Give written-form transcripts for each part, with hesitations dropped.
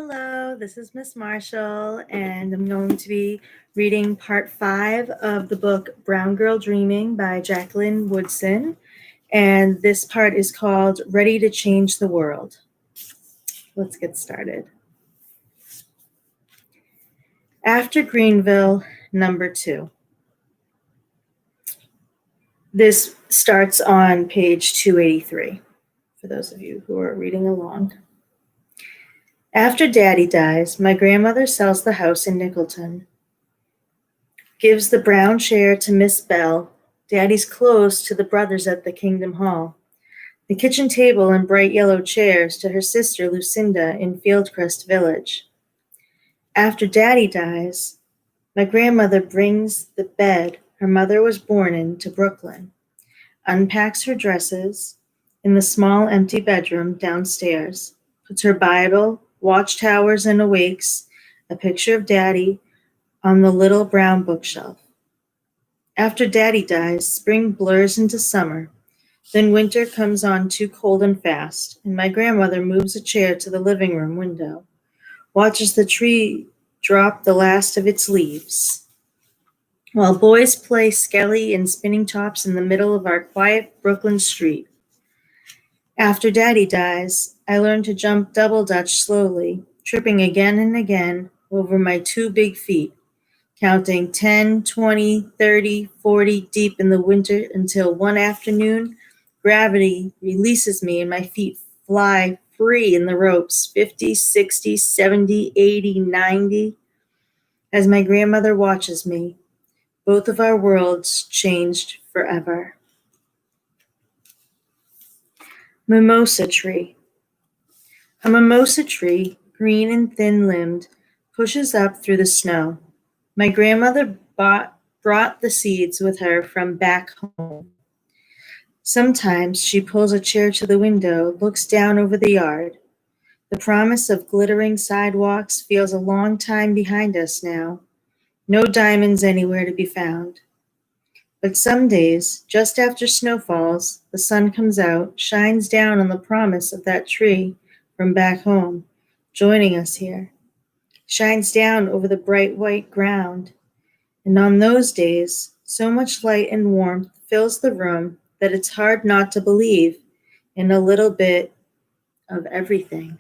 Hello, this is Miss Marshall, and I'm going to be reading part 5 of the book Brown Girl Dreaming by Jacqueline Woodson. And this part is called Ready to Change the World. Let's get started. After Greenville, number 2. This starts on page 283, for those of you who are reading along. After Daddy dies, my grandmother sells the house in Nicholton, gives the brown chair to Miss Bell, Daddy's clothes to the brothers at the Kingdom Hall, the kitchen table and bright yellow chairs to her sister Lucinda in Fieldcrest Village. After Daddy dies, my grandmother brings the bed her mother was born in to Brooklyn, unpacks her dresses in the small empty bedroom downstairs, puts her Bible, watchtowers and awakes, a picture of Daddy on the little brown bookshelf. After Daddy dies, spring blurs into summer. Then winter comes on too cold and fast, and my grandmother moves a chair to the living room window, watches the tree drop the last of its leaves, while boys play skelly and spinning tops in the middle of our quiet Brooklyn street. After Daddy dies, I learn to jump double dutch slowly, tripping again and again over my 2 big feet, counting 10, 20, 30, 40 deep in the winter until one afternoon, gravity releases me and my feet fly free in the ropes, 50, 60, 70, 80, 90. As my grandmother watches me, both of our worlds changed forever. Mimosa tree. A mimosa tree, green and thin-limbed, pushes up through the snow. My grandmother brought the seeds with her from back home. Sometimes she pulls a chair to the window, looks down over the yard. The promise of glittering sidewalks feels a long time behind us now. No diamonds anywhere to be found. But some days, just after snow falls, the sun comes out, shines down on the promise of that tree from back home, joining us here. Shines down over the bright white ground. And on those days, so much light and warmth fills the room that it's hard not to believe in a little bit of everything.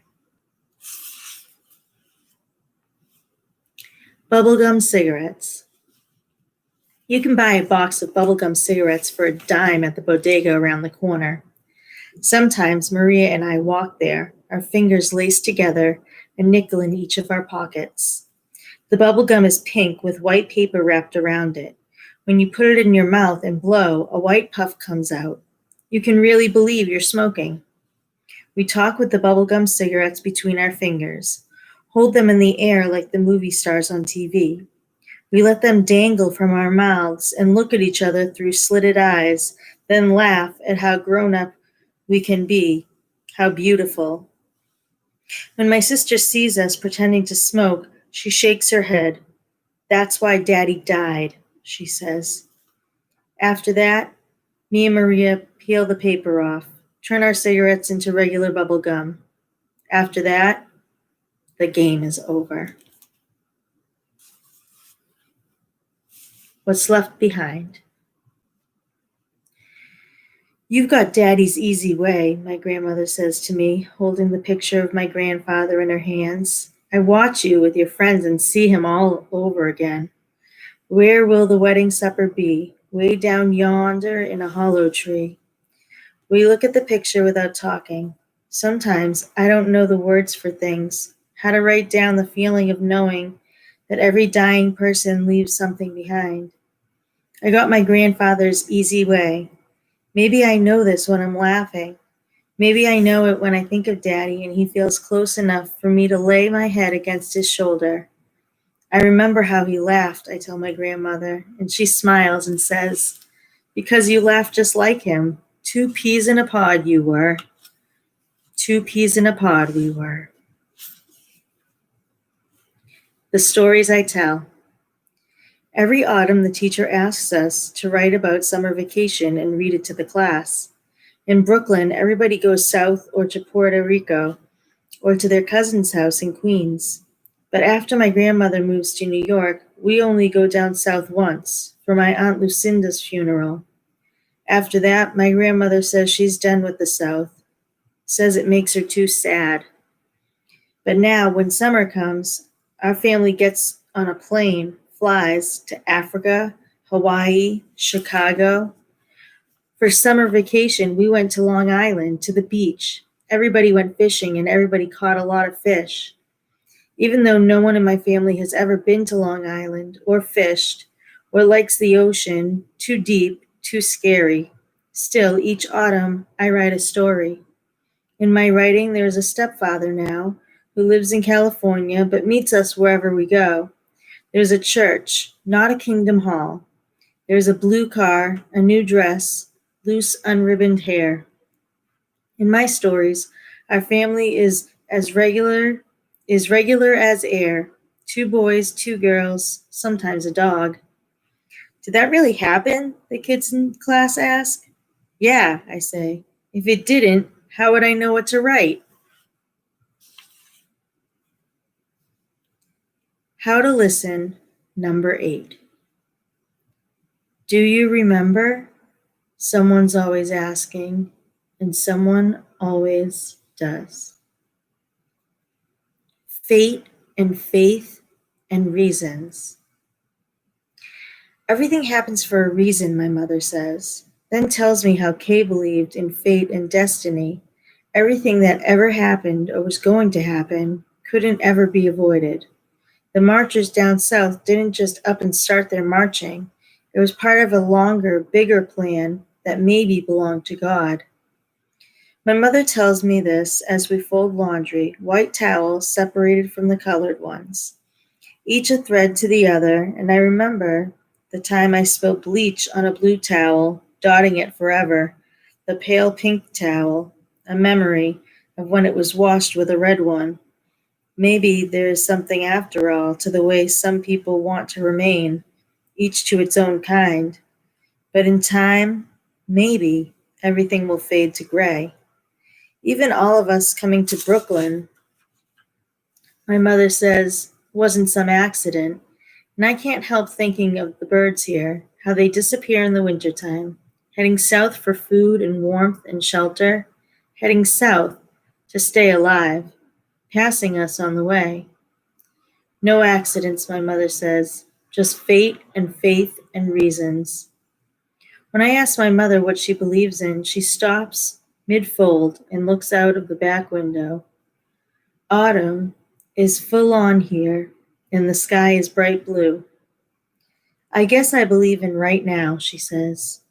Bubblegum cigarettes. You can buy a box of bubblegum cigarettes for $0.10 at the bodega around the corner. Sometimes Maria and I walk there, our fingers laced together, a nickel in each of our pockets. The bubblegum is pink with white paper wrapped around it. When you put it in your mouth and blow, a white puff comes out. You can really believe you're smoking. We talk with the bubblegum cigarettes between our fingers, hold them in the air like the movie stars on TV. We let them dangle from our mouths and look at each other through slitted eyes, then laugh at how grown-up we can be, how beautiful. When my sister sees us pretending to smoke, she shakes her head. That's why Daddy died, she says. After that, me and Maria peel the paper off, turn our cigarettes into regular bubble gum. After that, the game is over. What's left behind? You've got Daddy's easy way, my grandmother says to me, holding the picture of my grandfather in her hands. I watch you with your friends and see him all over again. Where will the wedding supper be? Way down yonder in a hollow tree. We look at the picture without talking. Sometimes I don't know the words for things, how to write down the feeling of knowing that every dying person leaves something behind. I got my grandfather's easy way. Maybe I know this when I'm laughing. Maybe I know it when I think of Daddy and he feels close enough for me to lay my head against his shoulder. I remember how he laughed, I tell my grandmother, and she smiles and says, because you laughed just like him. 2 peas in a pod you were. 2 peas in a pod we were. The stories I tell. Every autumn, the teacher asks us to write about summer vacation and read it to the class. In Brooklyn, everybody goes south or to Puerto Rico. or to their cousin's house in Queens. But after my grandmother moves to New York, we only go down south once for my Aunt Lucinda's funeral. After that, my grandmother says she's done with the South, says it makes her too sad. But now, when summer comes, our family gets on a plane, flies to Africa, Hawaii, Chicago. For summer vacation, we went to Long Island, to the beach. Everybody went fishing and everybody caught a lot of fish. Even though no one in my family has ever been to Long Island or fished or likes the ocean, too deep, too scary, still, each autumn, I write a story. In my writing, there is a stepfather now who lives in California but meets us wherever we go. There's a church, not a kingdom hall. There's a blue car, a new dress, loose unribboned hair. In my stories, our family is regular as air. 2 boys, 2 girls, sometimes a dog. Did that really happen? The kids in class ask. Yeah, I say. If it didn't, how would I know what to write? How to listen, number 8. Do you remember? Someone's always asking, and someone always does. Fate and faith and reasons. Everything happens for a reason, my mother says, then tells me how Kay believed in fate and destiny. Everything that ever happened or was going to happen couldn't ever be avoided. The marchers down south didn't just up and start their marching. It was part of a longer, bigger plan that maybe belonged to God. My mother tells me this as we fold laundry, white towels separated from the colored ones, each a thread to the other, and I remember the time I spilled bleach on a blue towel, dotting it forever, the pale pink towel, a memory of when it was washed with a red one. Maybe there is something after all to the way some people want to remain, each to its own kind. But in time, maybe everything will fade to gray. Even all of us coming to Brooklyn, my mother says, wasn't some accident. And I can't help thinking of the birds here, how they disappear in the wintertime, heading south for food and warmth and shelter, heading south to stay alive, passing us on the way. No accidents, my mother says, just fate and faith and reasons. When I ask my mother what she believes in, she stops mid-fold and looks out of the back window. Autumn is full on here, and the sky is bright blue. I guess I believe in right now, she says,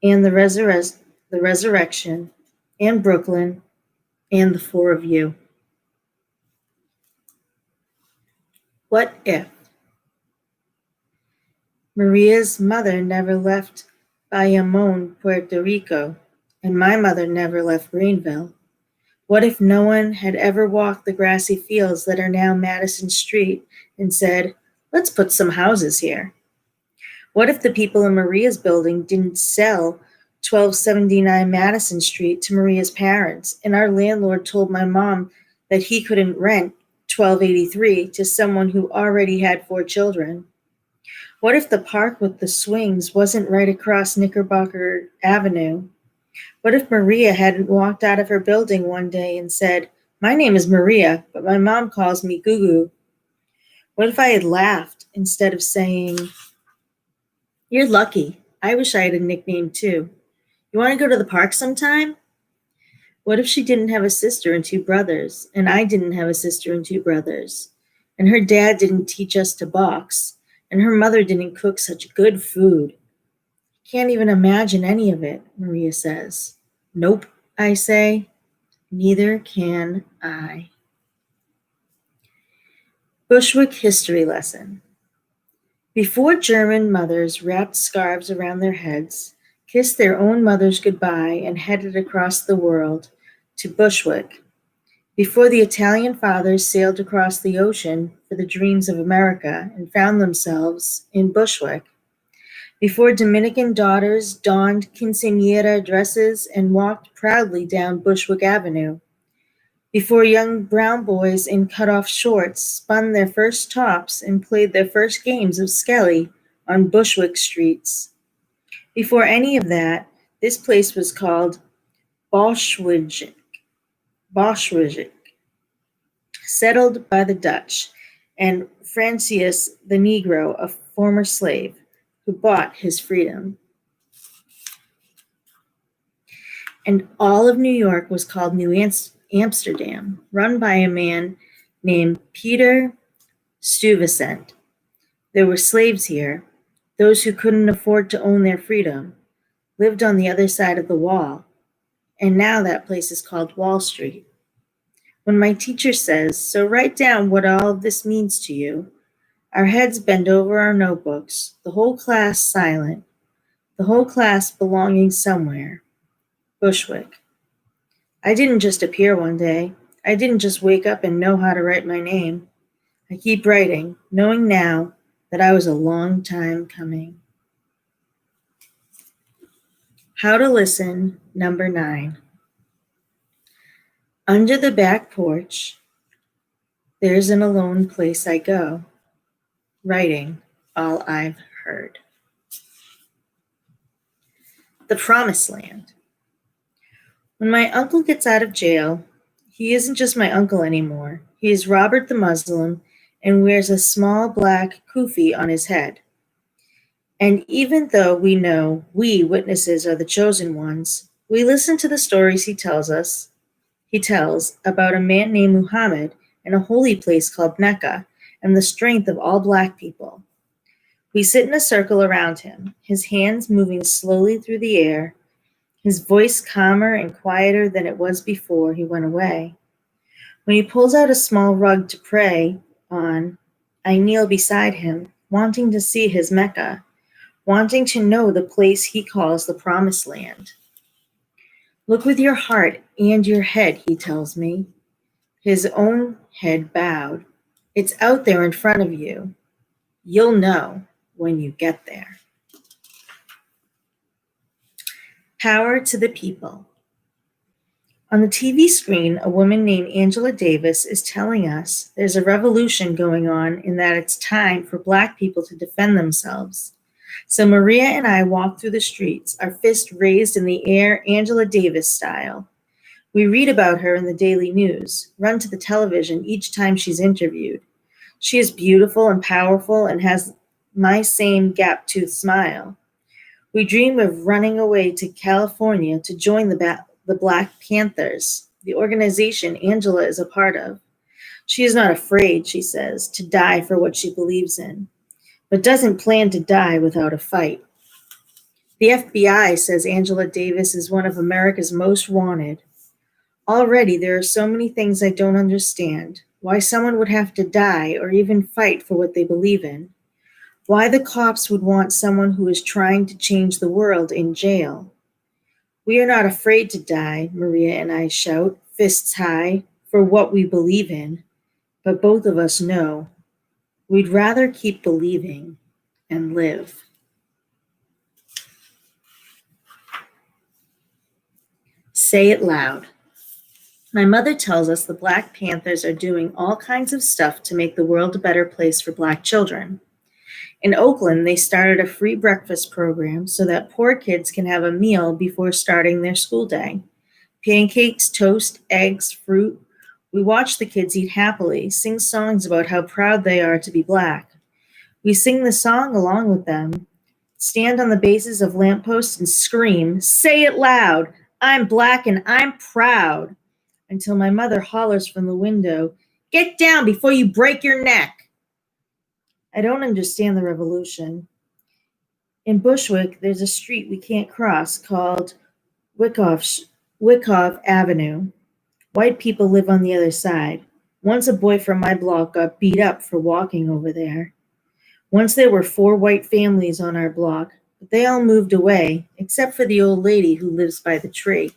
and the resurrection, and Brooklyn, and the 4 of you. What if? Maria's mother never left Bayamon, Puerto Rico, and my mother never left Greenville. What if no one had ever walked the grassy fields that are now Madison Street and said, let's put some houses here? What if the people in Maria's building didn't sell 1279 Madison Street to Maria's parents, and our landlord told my mom that he couldn't rent 1283 to someone who already had 4 children? What if the park with the swings wasn't right across Knickerbocker Avenue? What if Maria hadn't walked out of her building one day and said, my name is Maria, but my mom calls me Gugu? What if I had laughed instead of saying, you're lucky. I wish I had a nickname too. You want to go to the park sometime? What if she didn't have a sister and 2 brothers, and I didn't have a sister and 2 brothers, and her dad didn't teach us to box, and her mother didn't cook such good food? Can't even imagine any of it, Maria says. Nope, I say. Neither can I. Bushwick History Lesson. Before German mothers wrapped scarves around their heads, kissed their own mothers goodbye, and headed across the world to Bushwick, before the Italian fathers sailed across the ocean for the dreams of America and found themselves in Bushwick, before Dominican daughters donned quinceañera dresses and walked proudly down Bushwick Avenue, before young brown boys in cut-off shorts spun their first tops and played their first games of skelly on Bushwick streets. Before any of that, this place was called Boschwig, Boschwig, settled by the Dutch, and Francis the Negro, a former slave, who bought his freedom. And all of New York was called New Amsterdam, run by a man named Peter Stuyvesant. There were slaves here. Those who couldn't afford to own their freedom lived on the other side of the wall, and now that place is called Wall Street. When my teacher says, "So write down what all of this means to you," our heads bend over our notebooks, the whole class silent, the whole class belonging somewhere. Bushwick. I didn't just appear one day. I didn't just wake up and know how to write my name. I keep writing, knowing now that I was a long time coming. How to Listen, number 9. Under the back porch, there's an alone place I go, writing all I've heard. The Promised Land. When my uncle gets out of jail, he isn't just my uncle anymore. He is Robert the Muslim and wears a small black kufi on his head. And even though we know we witnesses are the chosen ones, we listen to the stories he tells about a man named Muhammad and a holy place called Mecca and the strength of all black people. We sit in a circle around him, his hands moving slowly through the air, his voice calmer and quieter than it was before he went away. When he pulls out a small rug to pray on, I kneel beside him, wanting to see his Mecca, wanting to know the place he calls the Promised Land. Look with your heart and your head, he tells me. His own head bowed. It's out there in front of you. You'll know when you get there. Power to the people. On the TV screen, a woman named Angela Davis is telling us there's a revolution going on and that it's time for Black people to defend themselves. So Maria and I walk through the streets, our fist raised in the air, Angela Davis style. We read about her in the daily news, run to the television each time she's interviewed. She is beautiful and powerful and has my same gap-toothed smile. We dream of running away to California to join the Black Panthers, the organization Angela is a part of. She is not afraid, she says, to die for what she believes in, but doesn't plan to die without a fight. The FBI says Angela Davis is one of America's most wanted. Already there are so many things I don't understand. Why someone would have to die or even fight for what they believe in. Why the cops would want someone who is trying to change the world in jail. We are not afraid to die, Maria and I shout, fists high, for what we believe in. But both of us know we'd rather keep believing and live. Say it loud. My mother tells us the Black Panthers are doing all kinds of stuff to make the world a better place for Black children. In Oakland, they started a free breakfast program so that poor kids can have a meal before starting their school day. Pancakes, toast, eggs, fruit. We watch the kids eat happily, sing songs about how proud they are to be Black. We sing the song along with them, stand on the bases of lampposts and scream, "Say it loud! I'm Black and I'm proud!" until my mother hollers from the window, "Get down before you break your neck!" I don't understand the revolution. In Bushwick, there's a street we can't cross called Wyckoff Avenue. White people live on the other side. Once a boy from my block got beat up for walking over there. Once there were 4 white families on our block, but they all moved away, except for the old lady who lives by the tree.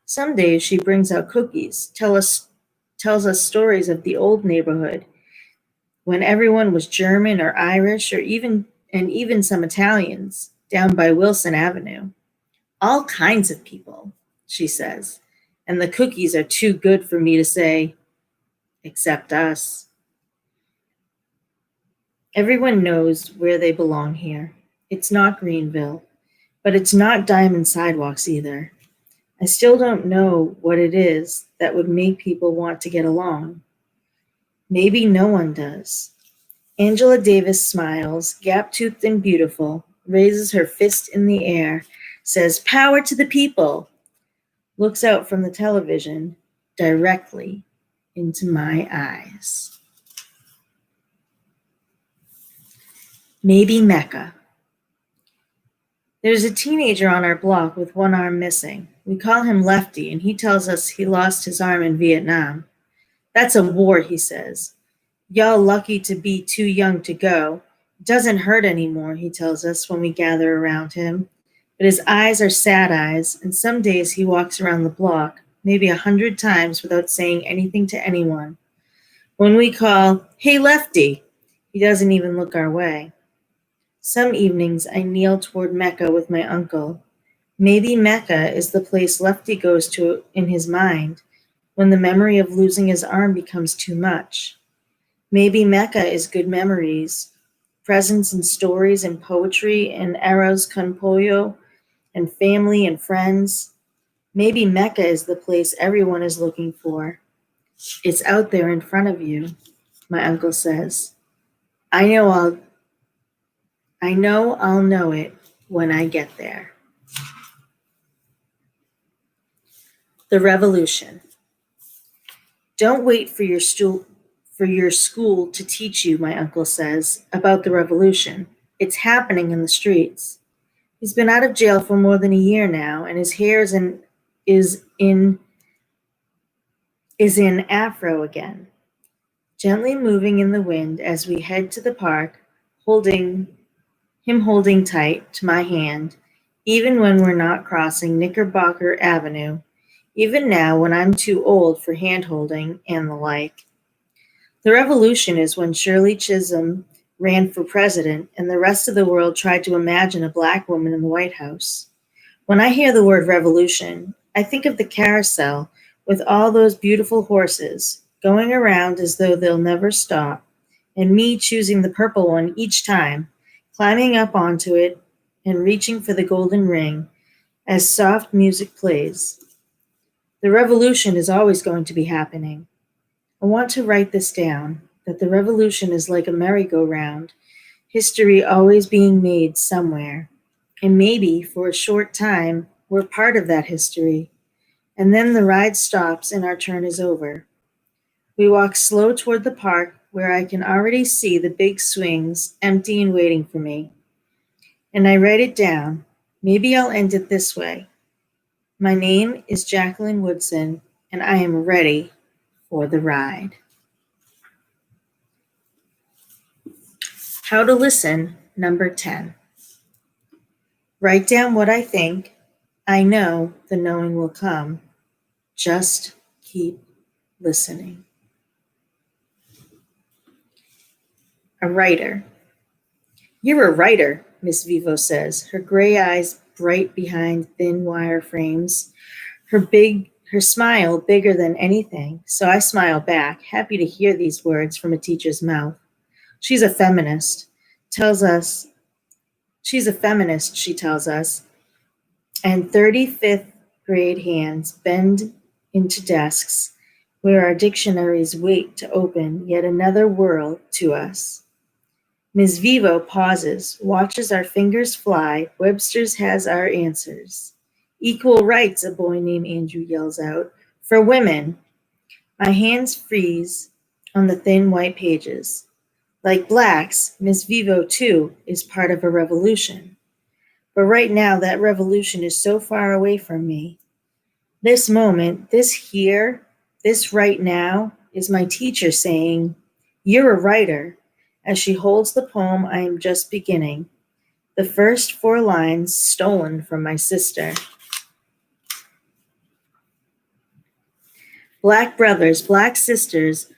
Some days she brings out cookies, tells us stories of the old neighborhood, when everyone was German or Irish or even some Italians down by Wilson Avenue. All kinds of people, she says. and the cookies are too good for me to say, except us. Everyone knows where they belong here. It's not Greenville, but it's not diamond sidewalks either. I still don't know what it is that would make people want to get along. Maybe no one does. Angela Davis smiles, gap-toothed and beautiful, raises her fist in the air, says, "Power to the people," looks out from the television directly into my eyes. Maybe Mecca. There's a teenager on our block with one arm missing. We call him Lefty, and he tells us he lost his arm in Vietnam. That's a war, he says. Y'all lucky to be too young to go. It doesn't hurt anymore, he tells us when we gather around him. But his eyes are sad eyes, and some days he walks around the block, maybe 100 times without saying anything to anyone. When we call, "Hey, Lefty," he doesn't even look our way. Some evenings I kneel toward Mecca with my uncle. Maybe Mecca is the place Lefty goes to in his mind when the memory of losing his arm becomes too much. Maybe Mecca is good memories, presents and stories and poetry and arroz con pollo and family and friends. Maybe Mecca is the place everyone is looking for. It's out there in front of you, my uncle says. I know I'll know it when I get there. The Revolution. Don't wait for your school to teach you, my uncle says, about the revolution. It's happening in the streets. He's been out of jail for more than a year now, and his hair is in afro again, gently moving in the wind as we head to the park, holding tight to my hand, even when we're not crossing Knickerbocker Avenue, even now when I'm too old for hand-holding and the like. The revolution is when Shirley Chisholm ran for president and the rest of the world tried to imagine a black woman in the White House. When I hear the word revolution, I think of the carousel with all those beautiful horses going around as though they'll never stop, and me choosing the purple one each time, climbing up onto it and reaching for the golden ring as soft music plays. The revolution is always going to be happening. I want to write this down, that the revolution is like a merry-go-round, history always being made somewhere. And maybe, for a short time, we're part of that history. And then the ride stops and our turn is over. We walk slow toward the park where I can already see the big swings empty and waiting for me. And I write it down. Maybe I'll end it this way. My name is Jacqueline Woodson, and I am ready for the ride. How to listen, number 10. Write down what I think. I know the knowing will come. Just keep listening. A writer. You're a writer, Miss Vivo says, her gray eyes bright behind thin wire frames, her smile bigger than anything. So I smile back, happy to hear these words from a teacher's mouth. She's a feminist, she tells us, and 35th grade hands bend into desks where our dictionaries wait to open yet another world to us. Ms. Vivo pauses, watches our fingers fly. Webster's has our answers. Equal rights, a boy named Andrew yells out. For women. My hands freeze on the thin white pages. Like blacks, Ms. Vivo, too, is part of a revolution. But right now, that revolution is so far away from me. This moment, this here, this right now, is my teacher saying, "You're a writer," as she holds the poem I am just beginning, the first 4 lines stolen from my sister. Black brothers, black sisters,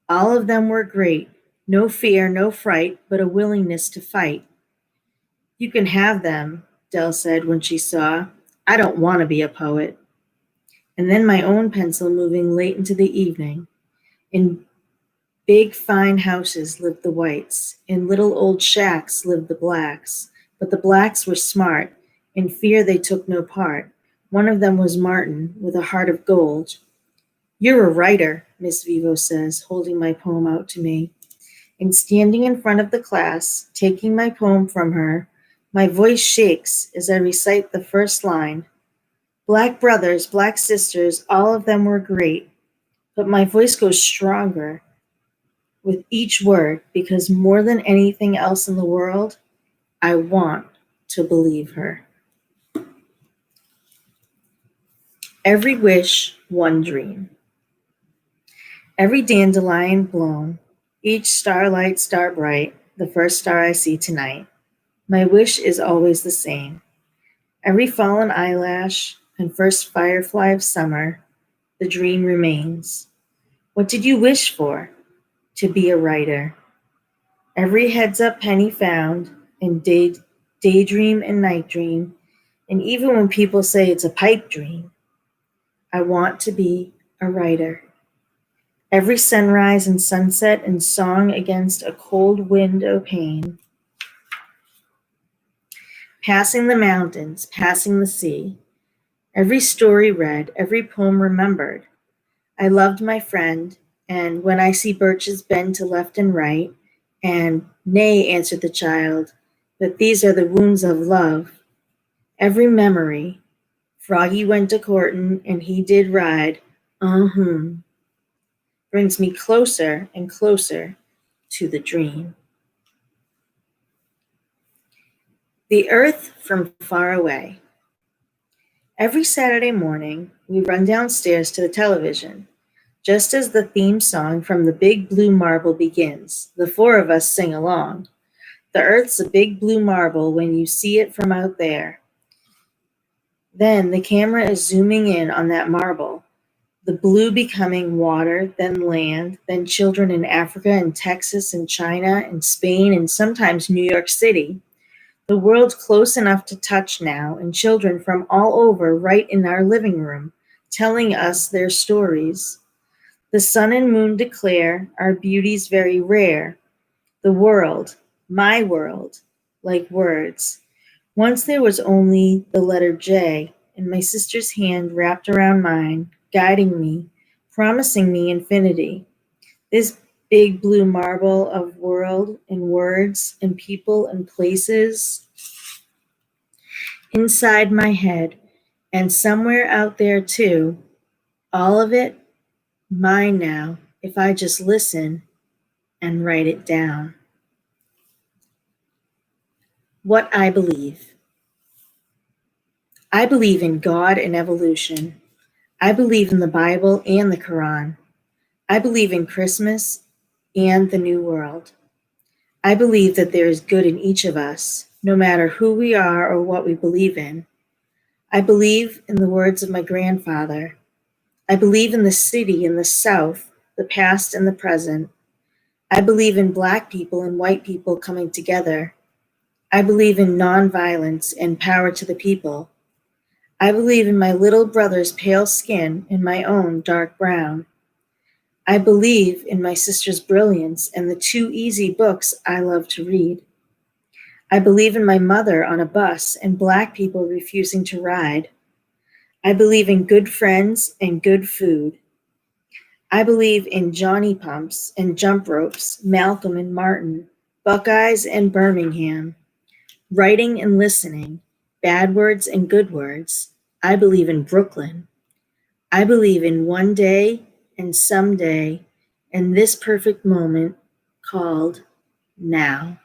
all of them were great. No fear, no fright, but a willingness to fight. You can have them, Dell said when she saw. I don't want to be a poet. and then my own pencil moving late into the evening. In big, fine houses lived the whites. In little old shacks lived the blacks. But the blacks were smart. In fear they took no part. One of them was Martin, with a heart of gold. "You're a writer," Miss Vivo says, holding my poem out to me. And standing in front of the class, taking my poem from her, my voice shakes as I recite the first line. Black brothers, black sisters, all of them were great. But my voice goes stronger with each word because more than anything else in the world, I want to believe her. Every wish, one dream. Every dandelion blown, each starlight star bright, the first star I see tonight. My wish is always the same. Every fallen eyelash and first firefly of summer, the dream remains. What did you wish for? To be a writer. Every heads up penny found in daydream and night dream, and even when people say it's a pipe dream, I want to be a writer. Every sunrise and sunset and song against a cold window pane, passing the mountains, passing the sea, every story read, every poem remembered. I loved my friend, and when I see birches bend to left and right, and nay, answered the child, but these are the wounds of love. Every memory, Froggy went to courtin' and he did ride, brings me closer and closer to the dream. The earth from far away. Every Saturday morning, we run downstairs to the television. Just as the theme song from The Big Blue Marble begins, the four of us sing along. The earth's a big blue marble when you see it from out there. Then the camera is zooming in on that marble, the blue becoming water, then land, then children in Africa and Texas and China and Spain and sometimes New York City. The world's close enough to touch now, and children from all over right in our living room, telling us their stories. The sun and moon declare our beauty's very rare. The world, my world, like words. Once there was only the letter J, and my sister's hand wrapped around mine, guiding me, promising me infinity. This big blue marble of world and words and people and places inside my head, and somewhere out there too, all of it mine now if I just listen and write it down. What I believe. I believe in God and evolution. I believe in the Bible and the Quran. I believe in Christmas and the New World. I believe that there is good in each of us, no matter who we are or what we believe in. I believe in the words of my grandfather. I believe in the city and the South, the past and the present. I believe in Black people and white people coming together. I believe in nonviolence and power to the people. I believe in my little brother's pale skin and my own dark brown. I believe in my sister's brilliance and the 2 easy books I love to read. I believe in my mother on a bus and Black people refusing to ride. I believe in good friends and good food. I believe in Johnny pumps and jump ropes, Malcolm and Martin, Buckeyes and Birmingham, writing and listening, bad words and good words. I believe in Brooklyn. I believe in one day and someday and this perfect moment called now.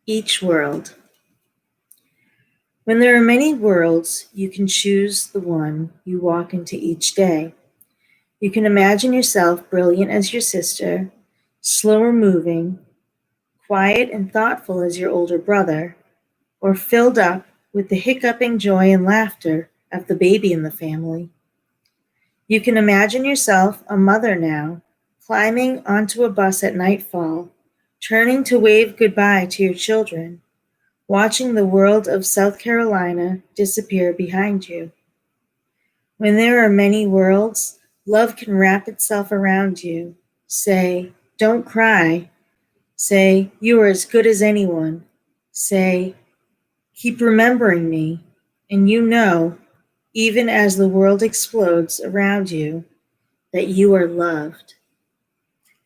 Each world. When there are many worlds, you can choose the one you walk into each day. You can imagine yourself brilliant as your sister, slower moving, quiet and thoughtful as your older brother, or filled up with the hiccuping joy and laughter of the baby in the family. You can imagine yourself a mother now, climbing onto a bus at nightfall, turning to wave goodbye to your children, watching the world of South Carolina disappear behind you. When there are many worlds, love can wrap itself around you. Say, don't cry. Say, you are as good as anyone. Say, keep remembering me. And you know, even as the world explodes around you, that you are loved.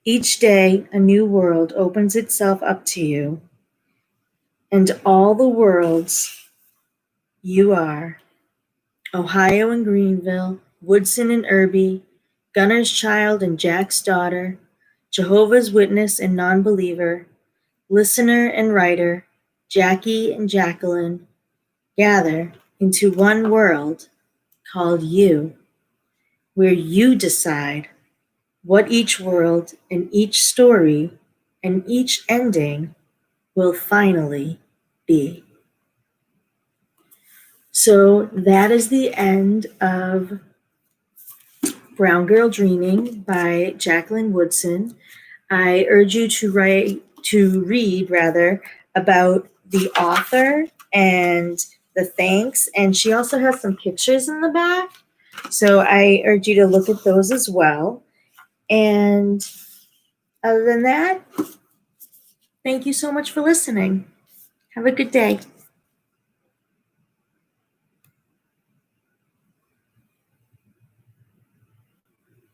Each day, a new world opens itself up to you, and all the worlds you are. Ohio and Greenville, Woodson and Irby, Gunner's Child and Jack's Daughter, Jehovah's Witness and Non-Believer, Listener and Writer, Jackie and Jacqueline, gather into one world called you, where you decide what each world and each story and each ending will finally be. So that is the end of Brown Girl Dreaming by Jacqueline Woodson. I urge you to read about the author and the thanks, and she also has some pictures in the back. So I urge you to look at those as well. And other than that, thank you so much for listening. Have a good day.